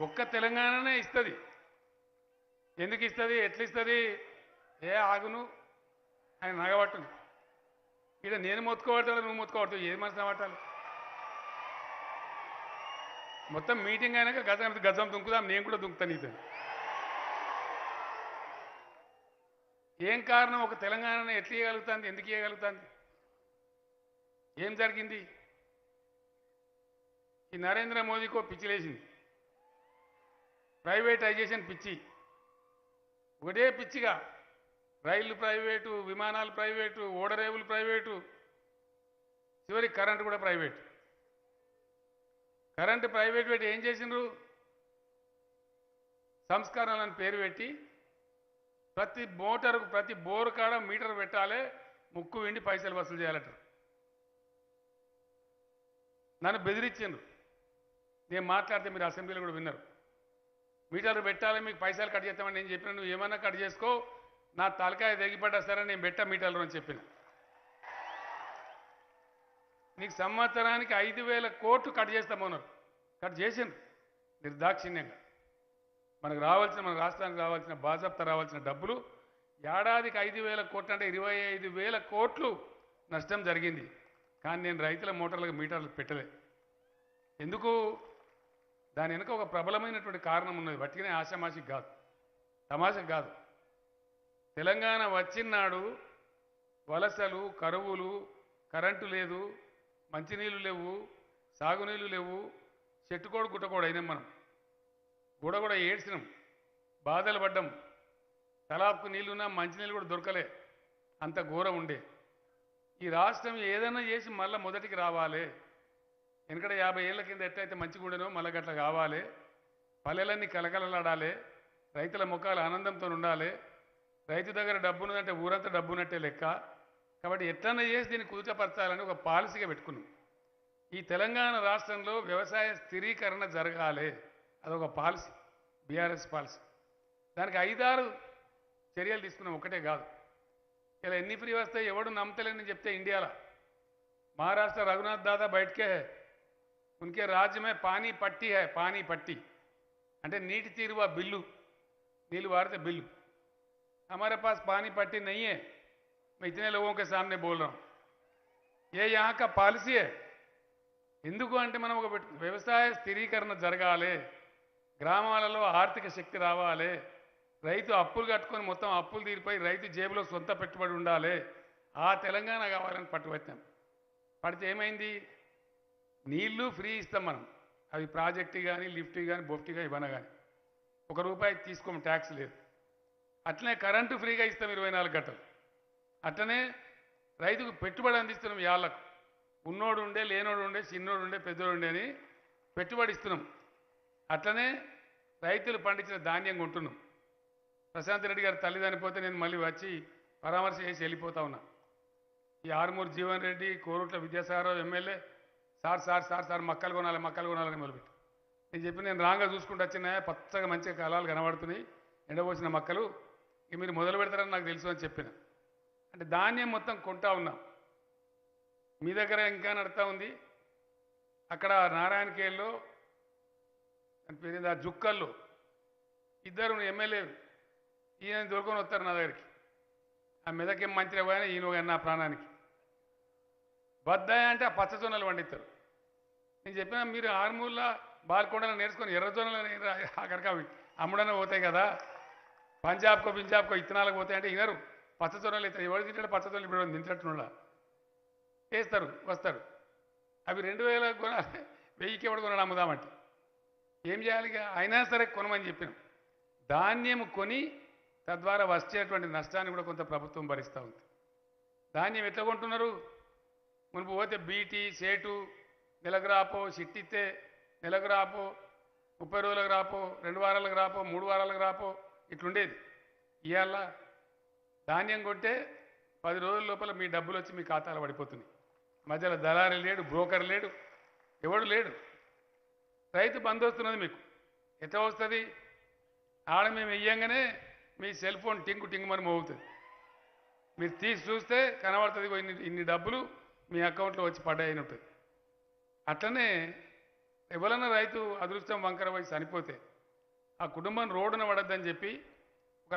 ఒక్క తెలంగాణనే ఇస్తుంది. ఎందుకు ఇస్తుంది, ఎట్లా ఇస్తుంది? ఏ ఆగును ఆయన నగబట్టును. ఇక నేను మొత్తుకోబడతాడు, నువ్వు మొత్తుకోబడతావు, ఏది మనసు పట్టాలి? మొత్తం మీటింగ్ అయినాక గజం దుంకుదాం, నేను కూడా దుంకుతాను నీతో. ఏం కారణం? ఒక తెలంగాణను ఎట్లా ఇవ్వగలుగుతుంది? ఎందుకు ఇవ్వగలుగుతుంది? ఏం జరిగింది? ఈ నరేంద్ర మోదీకో పిచ్చిలేసింది, ప్రైవేటైజేషన్ పిచ్చి. ఒకటే పిచ్చిగా రైళ్లు ప్రైవేటు, విమానాలు ప్రైవేటు, ఓడరేవులు ప్రైవేటు, చివరికి కరెంటు కూడా ప్రైవేటు. కరెంటు ప్రైవేట్ పెట్టి ఏం చేసిండ్రు? సంస్కరణలను పేరు పెట్టి ప్రతి మోటారుకు, ప్రతి బోరు కాడ మీటర్ పెట్టాలి, ముక్కు వెండి పైసలు వసూలు చేయాలట. నన్ను బెదిరించిండ్రు. నేను మాట్లాడితే మీరు అసెంబ్లీలో కూడా విన్నారు. మీటర్లు పెట్టాలి, మీకు పైసలు కట్ చేస్తామని నేను చెప్పిన. నువ్వు ఏమన్నా కట్ చేసుకో, నా తలకాయ తెగిపడ్డా సరే నేను పెట్టా మీటర్లు అని చెప్పిన. నీకు సంవత్సరానికి 5,000 కోట్లు కట్ చేస్తామన్నారు. కట్ చేసిండ్రు నిర్దాక్షిణ్యంగా. మనకు రావాల్సిన, మన రాష్ట్రానికి రావాల్సిన, బాజప్తా రావాల్సిన డబ్బులు ఏడాదికి 5,000 కోట్లు అంటే 25,000 కోట్లు నష్టం జరిగింది. కానీ నేను రైతుల మోటార్లకు మీటర్లు పెట్టలే. ఎందుకు? దాని వెనుక ఒక ప్రబలమైనటువంటి కారణం ఉన్నది. వట్టిగానే ఆషామాషి కాదు, తమాషకు కాదు. తెలంగాణ వచ్చినాడు వలసలు, కరువులు, కరెంటు లేదు, మంచినీళ్ళు లేవు, సాగునీళ్ళు లేవు, చెట్టుకోడు గుట్టకోడు అయినాం మనం. కూడా ఏడ్చినాం, బాధలు పడ్డాం. తలాపుకు నీళ్ళున్నా మంచినీళ్ళు కూడా దొరకలే, అంత ఘోరం ఉండే. ఈ రాష్ట్రం ఏదైనా చేసి మళ్ళీ మొదటికి రావాలి. ఎందుకంటే 50 ఏళ్ల కింద ఎట్లయితే మంచిగా ఉండేనో మళ్ళీ గట్ల కావాలి. పల్లెలన్నీ కలకలలాడాలి, రైతుల ముఖాలు ఆనందంతో ఉండాలి. రైతు దగ్గర డబ్బున్నదంటే ఊరంతా డబ్బున్నట్టే లెక్క. కాబట్టి ఎట్లన్నా చేసి దీన్ని కుదుటపరచాలని ఒక పాలసీగా పెట్టుకున్నాం. ఈ తెలంగాణ రాష్ట్రంలో వ్యవసాయ స్థిరీకరణ జరగాలి, అదొక పాలసీ, బీఆర్ఎస్ పాలసీ. దానికి 5-6 చర్యలు తీసుకున్నాం, ఒకటే కాదు. ఇలా ఎన్ని ఫ్రీ వస్తాయి ఎవడు నమ్మతలేని చెప్తే ఇండియాలో महाराष्ट्र रघुनाथ दादा बैठ के है, उनके राज्य में पानी पट्टी है, पानी पट्टी అంటే నీటి తీరువా బిల్లు, నీళ్ళు వాడితే బిల్లు. हमारे पास पानी पट्टी नहीं है, मैं इतने लोगों के सामने बोल रहा हूँ. ये यहाँ का पॉलिसी है. ఎందుకు అంటే మనం ఒక వ్యవసాయ స్థిరీకరణ జరగాలి, గ్రామాలలో ఆర్థిక శక్తి రావాలి, రైతు అప్పులు కట్టుకొని మొత్తం అప్పులు తీరిపోయి రైతు జేబులో సొంత పెట్టుబడి ఉండాలి. ఆ తెలంగాణ కావాలని పట్టుబట్టాం. పడితే ఏమైంది? నీళ్లు ఫ్రీ ఇస్తాం మనం, అవి ప్రాజెక్టు కానీ, లిఫ్ట్ కానీ, బొఫ్ట్ కానీ, ఇవన్న కానీ ₹1 తీసుకోము, ట్యాక్స్ లేదు. అట్లనే కరెంటు ఫ్రీగా ఇస్తాం 24 గంటలు. అట్లనే రైతుకు పెట్టుబడి అందిస్తున్నాం. యాళ్ళకు ఉన్నోడు ఉండే, లేనోడు ఉండే, చిన్నోడు ఉండే, పెద్దోడు ఉండే అని పెట్టుబడి ఇస్తున్నాం. అట్లనే రైతులు పండించిన ధాన్యం కొంటున్నాం. ప్రశాంత్ రెడ్డి గారు తల్లి చనిపోతే నేను మళ్ళీ వచ్చి పరామర్శ చేసి వెళ్ళిపోతా ఉన్నా. ఈ Armoor Jeevan Reddy, Korutla Vidyasagar Rao MLA sir sir sir sir మక్కలు కొనాలి, మక్కలు కొనాలని మొదలుపెట్టి నేను చెప్పి, నేను రాంగా చూసుకుంటూ వచ్చినా పచ్చగా మంచిగా కళాలు కనబడుతున్నాయి, ఎండబోసిన మక్కలు, ఇక మీరు మొదలు పెడతారని నాకు తెలుసు అని చెప్పిన. అంటే ధాన్యం మొత్తం కొంటా ఉన్నాం. మీ దగ్గర ఇంకా నడుతూ ఉంది. అక్కడ నారాయణఖేల్లో పేరు జుక్కల్లో 2 ఎమ్మెల్యేలు ఈయన దొరుకుని వస్తారు నా దగ్గరికి. ఆ మెదకేం మంచిగా పోయినా ఈయన నా ప్రాణానికి బద్దాయి అంటే ఆ పచ్చజొన్నలు పండిస్తారు. నేను చెప్పిన, మీరు ఆరుమూల బాల్కొండలు నేర్చుకొని ఎర్రజొన్నలు అక్కడికి అవి అమ్ముడనే పోతాయి కదా, పంజాబ్కో పింజాబ్కో ఇత్తనాలకు పోతాయి అంటే ఇనరు. పచ్చజొన్నలు ఇస్తారు. ఎవరు తింటాడు పచ్చజొన్నలు? ఇప్పుడు తింటట్టున్నా వేస్తారు, వస్తారు. అవి 2,000 కొనాలి, 1000కి ఎవడు కొనాలి అమ్ముదామంటే ఏం చేయాలి? అయినా సరే కొనమని చెప్పినాం. ధాన్యం కొని తద్వారా వచ్చేటువంటి నష్టాన్ని కూడా కొంత ప్రభుత్వం భరిస్తూ ఉంది. ధాన్యం ఎట్లా కొంటున్నారు? మునుపు పోతే బీటీ, సేటు, నెలకు రాపో, సిట్టిస్తే నెలకు రాపో, 30 రోజులకు రాపో, 2 వారాలకు రాపో, 3 వారాలకు రాపో, ఇట్లుండేది. ఇవాళ ధాన్యం కొంటే 10 రోజుల లోపల మీ డబ్బులు వచ్చి మీ ఖాతాలో పడిపోతున్నాయి. మధ్యలో దళారీ లేడు, బ్రోకర్ లేడు, ఎవడు లేడు. రైతు బంద్ వస్తున్నది. మీకు ఎట్లా వస్తుంది? ఆడ మేము వెయ్యంగానే మీ సెల్ ఫోన్ టింగు టింగుమని మోగుతుంది. మీరు తీసి చూస్తే కనబడుతుంది, ఇన్ని డబ్బులు మీ అకౌంట్లో వచ్చి పడ్డాయని ఉంటుంది. అట్లనే ఎవరన్నా రైతు అదృష్టం వంకర పోయి చనిపోతే ఆ కుటుంబం రోడ్డున పడద్దని చెప్పి ఒక